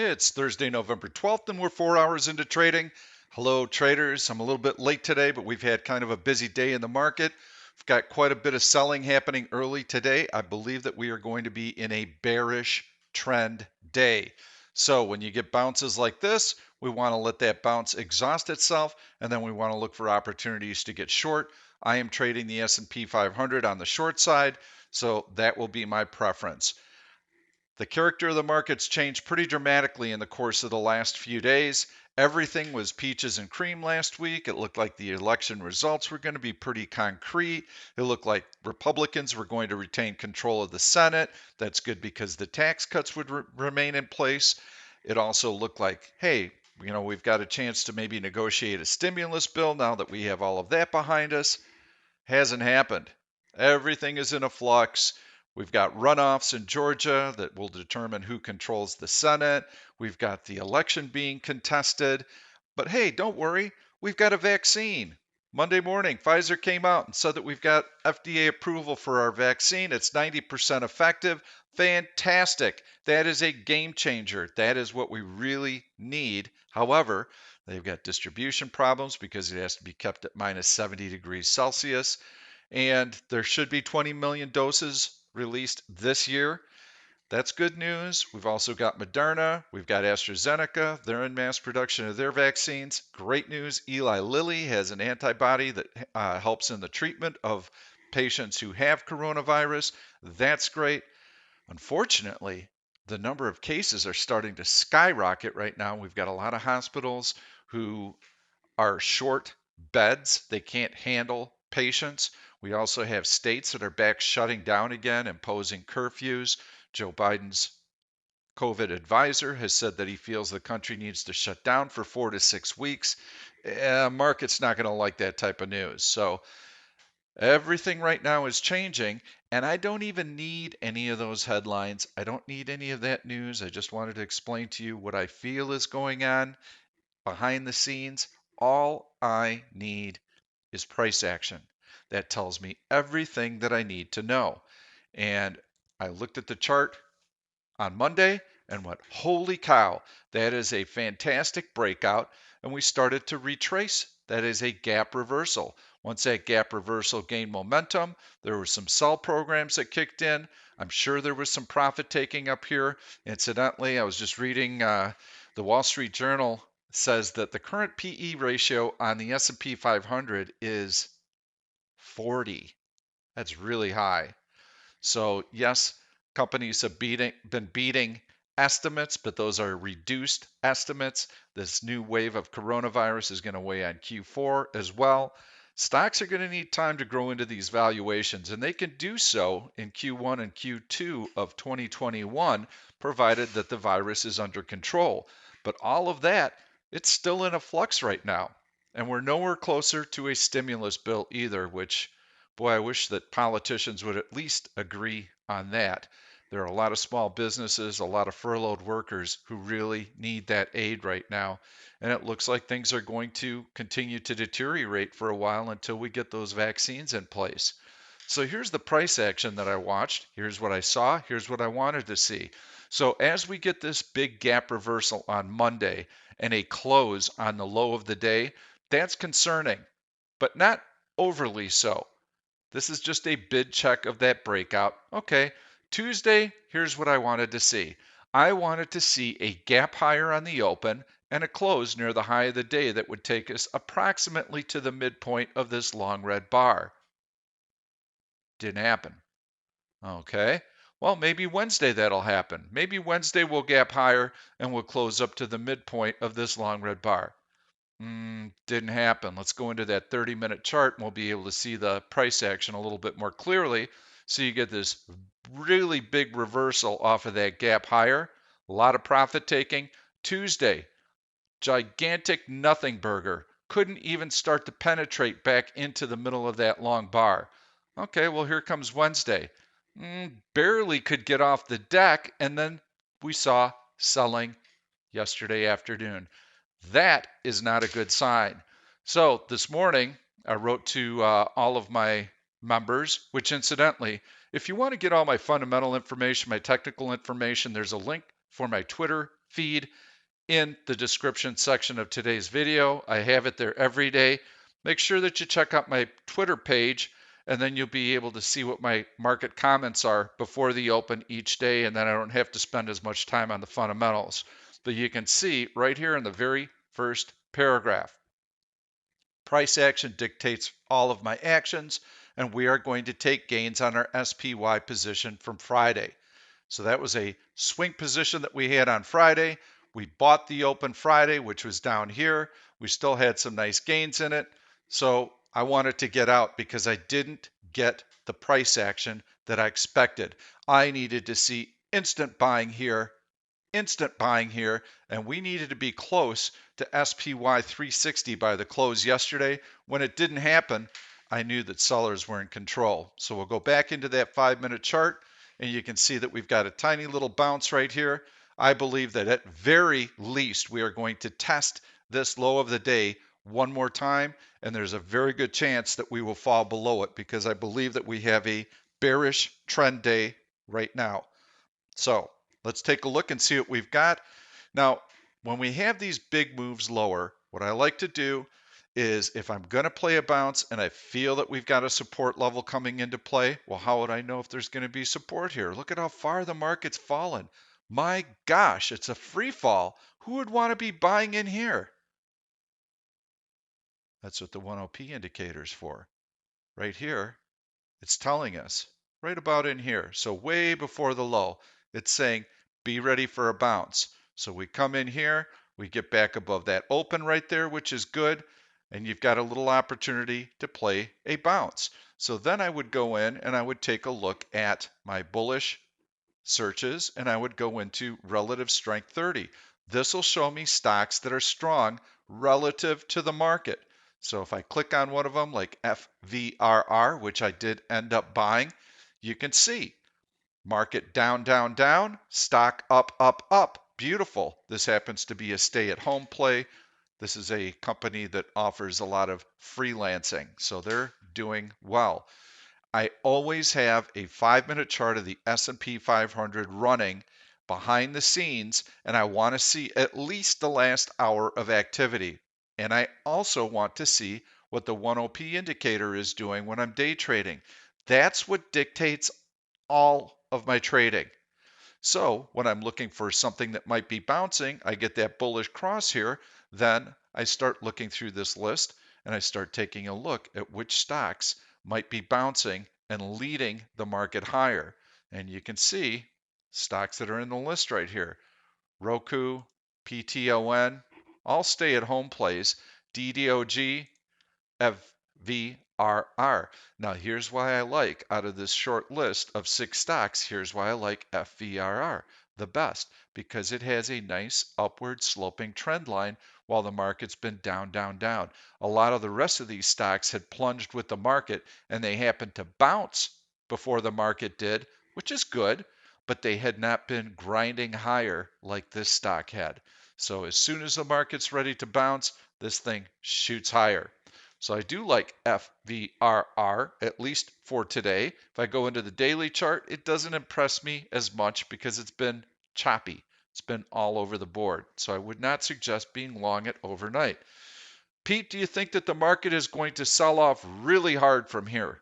It's Thursday, November 12th, and we're 4 hours into trading. Hello, traders. I'm a little bit late today, but we've had kind of a busy day in the market. We've got quite a bit of selling happening early today. I believe that we are going to be in a bearish trend day. So when you get bounces like this, we want to let that bounce exhaust itself, and then we want to look for opportunities to get short. I am trading the S&P 500 on the short side, so that will be my preference. The character of the markets changed pretty dramatically in the course of the last few days. Everything was peaches and cream last week. It looked like the election results were going to be pretty concrete. It looked like Republicans were going to retain control of the Senate. That's good because the tax cuts would remain in place. It also looked like, hey, we've got a chance to maybe negotiate a stimulus bill now that we have all of that behind us. Hasn't happened. Everything is in a flux. We've got runoffs in Georgia that will determine who controls the Senate. We've got the election being contested. But hey, don't worry, we've got a vaccine. Monday morning, Pfizer came out and said that we've got FDA approval for our vaccine. It's 90% effective. Fantastic. That is a game changer. That is what we really need. However, they've got distribution problems because it has to be kept at minus 70 degrees Celsius. And there should be 20 million doses released this year. That's good news. We've also got Moderna. We've got AstraZeneca. They're in mass production of their vaccines. Great news. Eli Lilly has an antibody that helps in the treatment of patients who have coronavirus. That's great. Unfortunately, the number of cases are starting to skyrocket right now. We've got a lot of hospitals who are short beds. They can't handle patients. We also have states that are back shutting down again, imposing curfews. Joe Biden's COVID advisor has said that he feels the country needs to shut down for 4 to 6 weeks. Market's not going to like that type of news. So everything right now is changing, and I don't even need any of those headlines. I don't need any of that news. I just wanted to explain to you what I feel is going on behind the scenes. All I need is price action. That tells me everything that I need to know. And I looked at the chart on Monday and went, holy cow, that is a fantastic breakout. And we started to retrace. That is a gap reversal. Once that gap reversal gained momentum, there were some sell programs that kicked in. I'm sure there was some profit taking up here. Incidentally, I was just reading the Wall Street Journal says that the current PE ratio on the S&P 500 is 40. That's really high. So yes, companies have been beating estimates, but those are reduced estimates. This new wave of coronavirus is going to weigh on Q4 as well. Stocks are going to need time to grow into these valuations, and they can do so in Q1 and Q2 of 2021, provided that the virus is under control. But all of that, it's still in a flux right now. And we're nowhere closer to a stimulus bill either, which, boy, I wish that politicians would at least agree on that. There are a lot of small businesses, a lot of furloughed workers who really need that aid right now. And it looks like things are going to continue to deteriorate for a while until we get those vaccines in place. So here's the price action that I watched. Here's what I saw. Here's what I wanted to see. So as we get this big gap reversal on Monday and a close on the low of the day, that's concerning, but not overly so. This is just a bid check of that breakout. Okay, Tuesday, here's what I wanted to see. I wanted to see a gap higher on the open and a close near the high of the day that would take us approximately to the midpoint of this long red bar. Didn't happen. Okay, well, maybe Wednesday that'll happen. Maybe Wednesday we'll gap higher and we'll close up to the midpoint of this long red bar. Didn't happen. Let's go into that 30-minute chart and we'll be able to see the price action a little bit more clearly. So you get this really big reversal off of that gap higher. A lot of profit taking. Tuesday, gigantic nothing burger. Couldn't even start to penetrate back into the middle of that long bar. Okay, well, here comes Wednesday. Barely could get off the deck, and then we saw selling yesterday afternoon. That is not a good sign. So this morning, I wrote to all of my members, which incidentally, if you want to get all my fundamental information, my technical information, there's a link for my Twitter feed in the description section of today's video. I have it there every day. Make sure that you check out my Twitter page, and then you'll be able to see what my market comments are before the open each day, and then I don't have to spend as much time on the fundamentals. But you can see right here in the very first paragraph, price action dictates all of my actions, and we are going to take gains on our SPY position from Friday. So that was a swing position that we had on Friday. We bought the open Friday, which was down here. We still had some nice gains in it. So I wanted to get out because I didn't get the price action that I expected. I needed to see instant buying here, and we needed to be close to SPY 360 by the close yesterday. When it didn't happen, I knew that sellers were in control. So we'll go back into that 5-minute chart, and you can see that we've got a tiny little bounce right here. I believe that at very least we are going to test this low of the day one more time, and there's a very good chance that we will fall below it because I believe that we have a bearish trend day right now. So let's take a look and see what we've got. Now, when we have these big moves lower, what I like to do is if I'm going to play a bounce and I feel that we've got a support level coming into play, well, how would I know if there's going to be support here? Look at how far the market's fallen. My gosh, it's a free fall. Who would want to be buying in here? That's what the 10P indicator is for. Right here, it's telling us right about in here. So way before the low, it's saying be ready for a bounce. So we come in here, we get back above that open right there, which is good. And you've got a little opportunity to play a bounce. So then I would go in and I would take a look at my bullish searches and I would go into relative strength 30. This will show me stocks that are strong relative to the market. So if I click on one of them like FVRR, which I did end up buying, you can see market down, down, down, stock up, up, up. Beautiful. This happens to be a stay-at-home play. This is a company that offers a lot of freelancing, so they're doing well. I always have a 5-minute chart of the S&P 500 running behind the scenes, and I want to see at least the last hour of activity. And I also want to see what the 10P indicator is doing when I'm day trading. That's what dictates all of my trading. So when I'm looking for something that might be bouncing, I get that bullish cross here, then I start looking through this list and I start taking a look at which stocks might be bouncing and leading the market higher. And you can see stocks that are in the list right here. Roku, PTON, all stay-at-home plays, DDOG, FVRR. Now, here's why I like, out of this short list of 6 stocks, here's why I like FVRR the best, because it has a nice upward sloping trend line while the market's been down, down, down. A lot of the rest of these stocks had plunged with the market and they happened to bounce before the market did, which is good, but they had not been grinding higher like this stock had. So as soon as the market's ready to bounce, this thing shoots higher. So I do like FVRR, at least for today. If I go into the daily chart, it doesn't impress me as much because it's been choppy. It's been all over the board. So I would not suggest being long it overnight. Pete, do you think that the market is going to sell off really hard from here?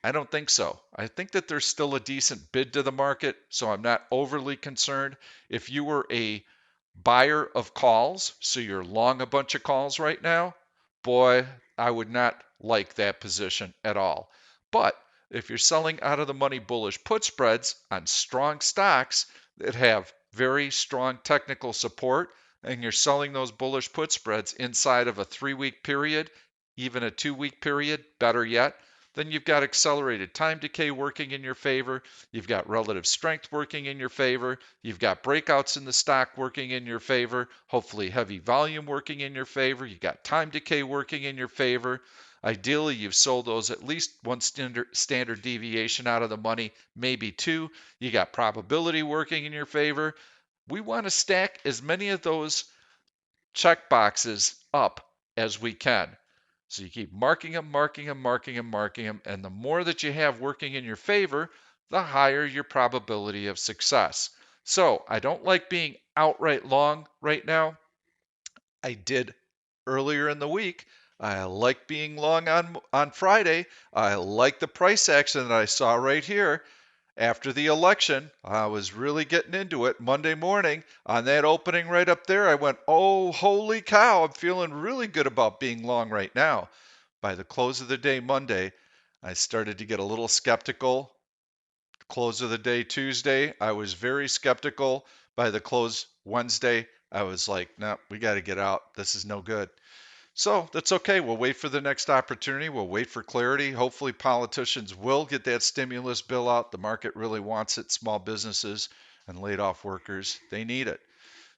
I don't think so. I think that there's still a decent bid to the market, so I'm not overly concerned. If you were a buyer of calls, so you're long a bunch of calls right now, boy, I would not like that position at all. But if you're selling out of the money bullish put spreads on strong stocks that have very strong technical support, and you're selling those bullish put spreads inside of a 3-week period, even a 2-week period, better yet, then you've got accelerated time decay working in your favor. You've got relative strength working in your favor. You've got breakouts in the stock working in your favor. Hopefully heavy volume working in your favor. You've got time decay working in your favor. Ideally, you've sold those at least one standard deviation out of the money, maybe 2. You got probability working in your favor. We want to stack as many of those check boxes up as we can. So you keep marking them, marking them, marking them, marking them, and the more that you have working in your favor, the higher your probability of success. So I don't like being outright long right now. I did earlier in the week. I like being long on Friday. I like the price action that I saw right here after the election. I was really getting into it Monday morning on that opening right up there. I went, "Oh, holy cow, I'm feeling really good about being long right now." By the close of the day Monday, I started to get a little skeptical. Close of the day Tuesday, I was very skeptical. By the close Wednesday, I was like, "No, we got to get out. This is no good." So that's okay. We'll wait for the next opportunity. We'll wait for clarity. Hopefully, politicians will get that stimulus bill out. The market really wants it. Small businesses and laid off workers, they need it.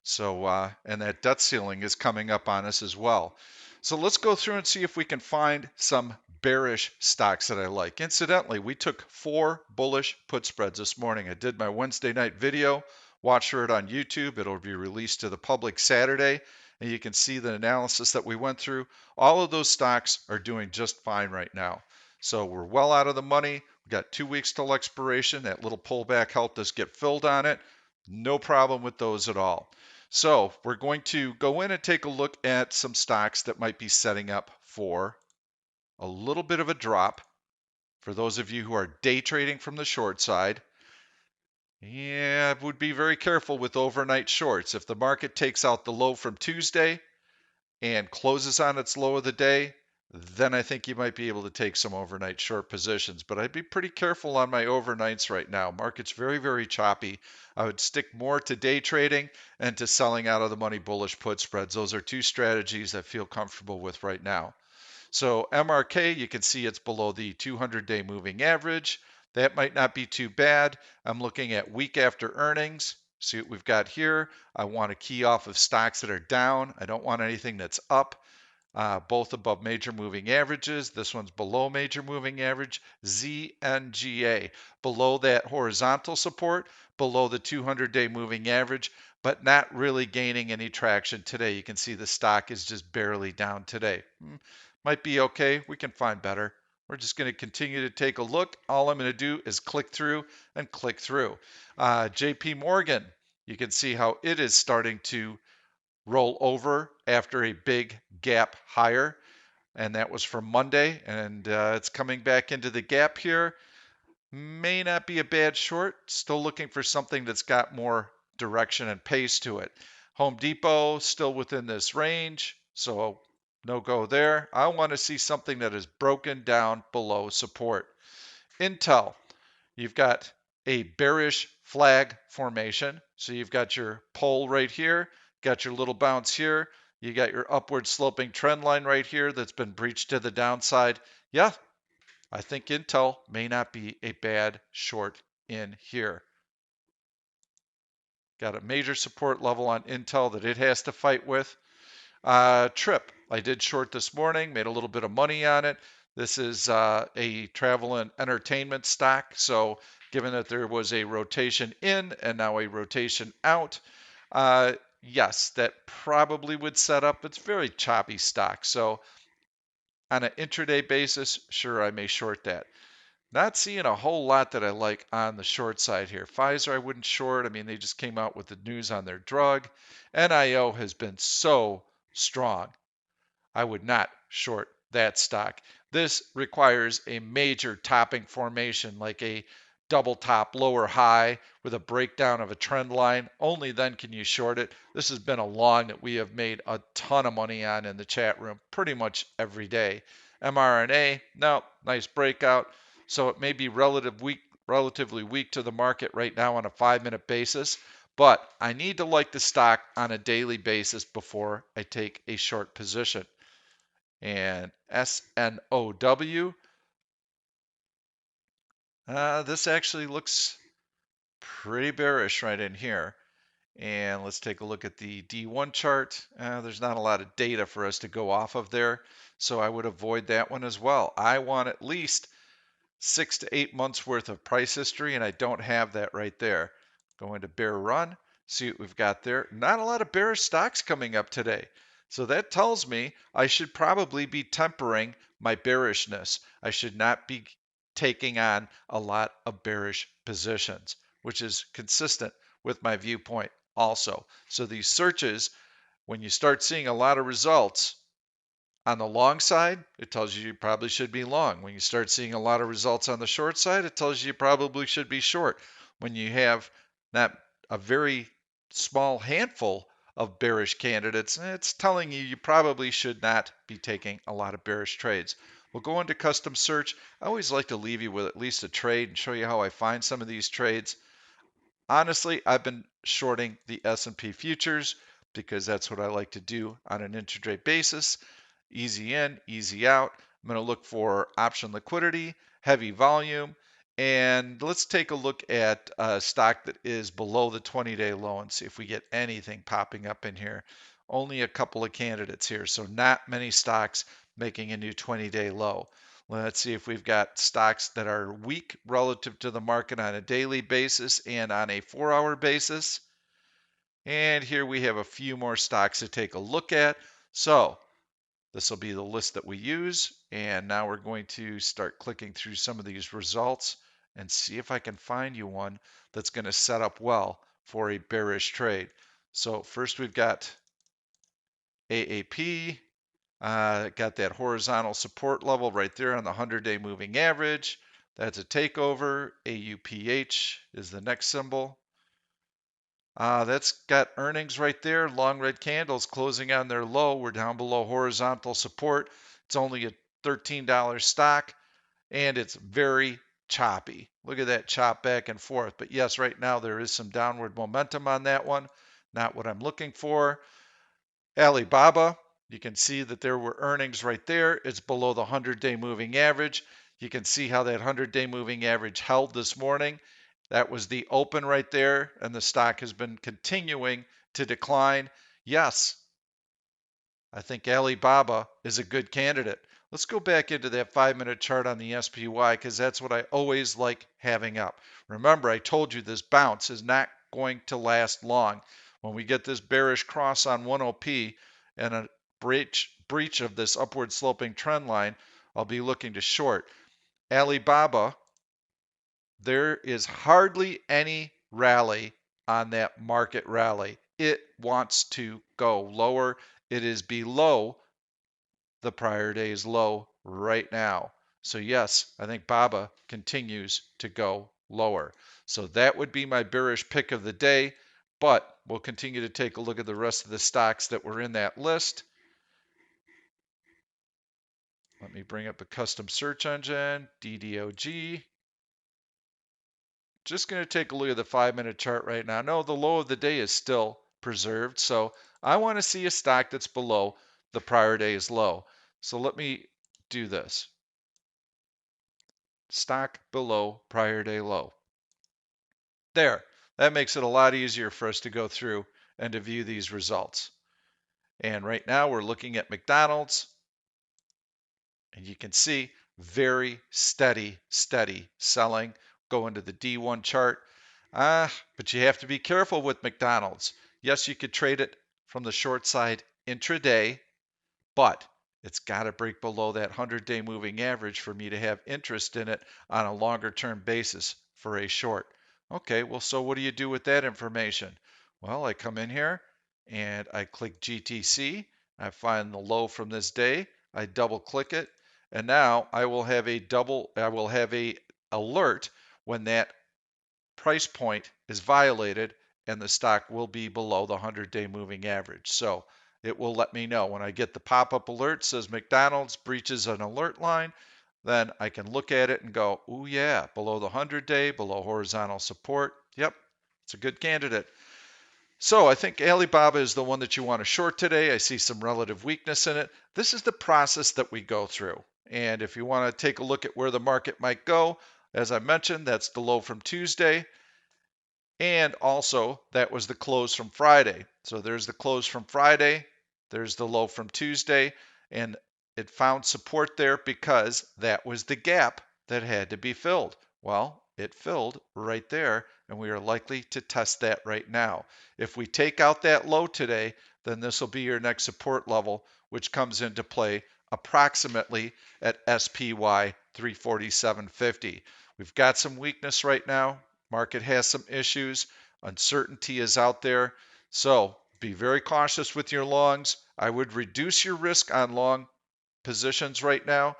So, and that debt ceiling is coming up on us as well. So let's go through and see if we can find some bearish stocks that I like. Incidentally, we took 4 bullish put spreads this morning. I did my Wednesday night video. Watch for it on YouTube. It'll be released to the public Saturday, and you can see the analysis that we went through. All of those stocks are doing just fine right now. So we're well out of the money. We've got 2 weeks till expiration. That little pullback helped us get filled on it. No problem with those at all. So we're going to go in and take a look at some stocks that might be setting up for a little bit of a drop. For those of you who are day trading from the short side, yeah, I would be very careful with overnight shorts. If the market takes out the low from Tuesday and closes on its low of the day, then I think you might be able to take some overnight short positions. But I'd be pretty careful on my overnights right now. Market's very, very choppy. I would stick more to day trading and to selling out of the money bullish put spreads. Those are 2 strategies I feel comfortable with right now. So MRK, you can see it's below the 200-day moving average. That might not be too bad. I'm looking at week after earnings. See what we've got here. I want to key off of stocks that are down. I don't want anything that's up. Both above major moving averages. This one's below major moving average. ZNGA, below that horizontal support, below the 200-day moving average, but not really gaining any traction today. You can see the stock is just barely down today. Might be okay. We can find better. We're just going to continue to take a look. All I'm going to do is click through and click through. JP Morgan, you can see how it is starting to roll over after a big gap higher, and that was from Monday, and it's coming back into the gap here. May not be a bad short. Still looking for something that's got more direction and pace to it. Home Depot still within this range, so no go there. I want to see something that is broken down below support. Intel, you've got a bearish flag formation. So you've got your pole right here, got your little bounce here, you got your upward sloping trend line right here that's been breached to the downside. Yeah, I think Intel may not be a bad short in here. Got a major support level on Intel that it has to fight with. Trip, I did short this morning, made a little bit of money on it. This is a travel and entertainment stock. So given that there was a rotation in and now a rotation out, yes, that probably would set up. It's very choppy stock. So on an intraday basis, sure, I may short that. Not seeing a whole lot that I like on the short side here. Pfizer, I wouldn't short. I mean, they just came out with the news on their drug. NIO has been so strong. I would not short that stock. This requires a major topping formation, like a double top lower high with a breakdown of a trend line. Only then can you short it. This has been a long that we have made a ton of money on in the chat room pretty much every day. mRNA, no, nice breakout. So it may be relatively weak to the market right now on a 5-minute basis, but I need to like the stock on a daily basis before I take a short position. And SNOW, this actually looks pretty bearish right in here. And let's take a look at the D1 chart. There's not a lot of data for us to go off of there, so I would avoid that one as well. I want at least 6 to 8 months worth of price history, and I don't have that right there. Going to bear run, see what we've got there. Not a lot of bearish stocks coming up today. So that tells me I should probably be tempering my bearishness. I should not be taking on a lot of bearish positions, which is consistent with my viewpoint also. So these searches, when you start seeing a lot of results on the long side, it tells you probably should be long. When you start seeing a lot of results on the short side, it tells you probably should be short. When you have not a very small handful of bearish candidates, it's telling you probably should not be taking a lot of bearish trades. We'll go into custom search. I always like to leave you with at least a trade and show you how I find some of these trades. Honestly, I've been shorting the S&P futures because that's what I like to do on an intraday basis. Easy in, easy out. I'm going to look for option liquidity, heavy volume, and let's take a look at a stock that is below the 20-day low and see if we get anything popping up in here. Only a couple of candidates here, so not many stocks making a new 20-day low. Let's see if we've got stocks that are weak relative to the market on a daily basis and on a 4-hour basis. And here we have a few more stocks to take a look at. So this will be the list that we use. And now we're going to start clicking through some of these results and see if I can find you one that's going to set up well for a bearish trade. So first we've got AAP. Got that horizontal support level right there on the 100-day moving average. That's a takeover. AUPH is the next symbol. That's got earnings right there. Long red candles closing on their low. We're down below horizontal support. It's only a $13 stock, and it's very choppy. Look at that chop back and forth. But yes, right now there is some downward momentum on that one. Not what I'm looking for. Alibaba, you can see that there were earnings right there. It's below the 100-day moving average. You can see how that 100-day moving average held this morning. That was the open right there, and the stock has been continuing to decline. Yes, I think Alibaba is a good candidate. Let's go back into that 5-minute chart on the SPY because that's what I always like having up. Remember, I told you this bounce is not going to last long. When we get this bearish cross on 10P and a breach of this upward sloping trend line, I'll be looking to short. Alibaba, there is hardly any rally on that market rally. It wants to go lower. It is below the prior day's low right now. So yes, I think BABA continues to go lower. So that would be my bearish pick of the day, but we'll continue to take a look at the rest of the stocks that were in that list. Let me bring up a custom search engine, DDOG. Just going to take a look at the 5-minute chart right now. No, the low of the day is still preserved. So I want to see a stock that's below the prior day's low. So let me do this. Stock below prior day low. There. That makes it a lot easier for us to go through and to view these results. And right now we're looking at McDonald's. And you can see very steady selling. Go into the D1 chart. But you have to be careful with McDonald's. Yes, you could trade it from the short side intraday, but it's got to break below that 100-day moving average for me to have interest in it on a longer term basis for a short. Okay, well, so what do you do with that information? Well, I come in here and I click GTC. I find the low from this day. I double click it, and now I will have a alert when that price point is violated and the stock will be below the 100-day moving average. So it will let me know when I get the pop-up alert says McDonald's breaches an alert line, then I can look at it and go, oh yeah, below the 100-day, below horizontal support. Yep, it's a good candidate. So I think Alibaba is the one that you want to short today. I see some relative weakness in it. This is the process that we go through. And if you want to take a look at where the market might go, as I mentioned, that's the low from Tuesday. And also, that was the close from Friday. So there's the close from Friday. There's the low from Tuesday. And it found support there because that was the gap that had to be filled. Well, it filled right there, and we are likely to test that right now. If we take out that low today, then this will be your next support level, which comes into play approximately at SPY 347.50. We've got some weakness right now. Market has some issues, Uncertainty is out there. So be very cautious with your longs. I would reduce your risk on long positions right now.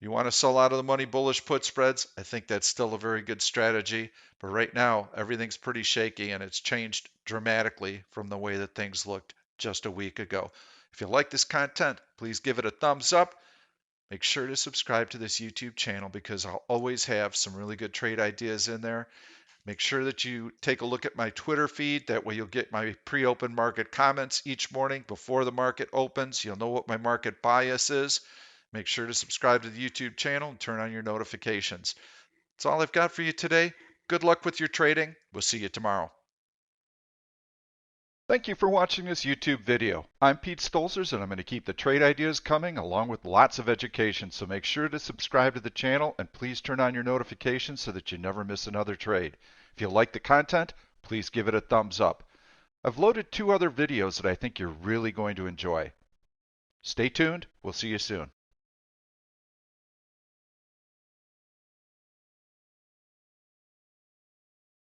You want to sell out of the money bullish put spreads? I think that's still a very good strategy. But right now, everything's pretty shaky and it's changed dramatically from the way that things looked just a week ago. If you like this content, please give it a thumbs up. Make sure to subscribe to this YouTube channel because I'll always have some really good trade ideas in there. Make sure that you take a look at my Twitter feed. That way you'll get my pre-open market comments each morning before the market opens. You'll know what my market bias is. Make sure to subscribe to the YouTube channel and turn on your notifications. That's all I've got for you today. Good luck with your trading. We'll see you tomorrow. Thank you for watching this YouTube video. I'm Pete Stolzers and I'm going to keep the trade ideas coming along with lots of education. So make sure to subscribe to the channel and please turn on your notifications so that you never miss another trade. If you like the content, please give it a thumbs up. I've loaded 2 other videos that I think you're really going to enjoy. Stay tuned. We'll see you soon.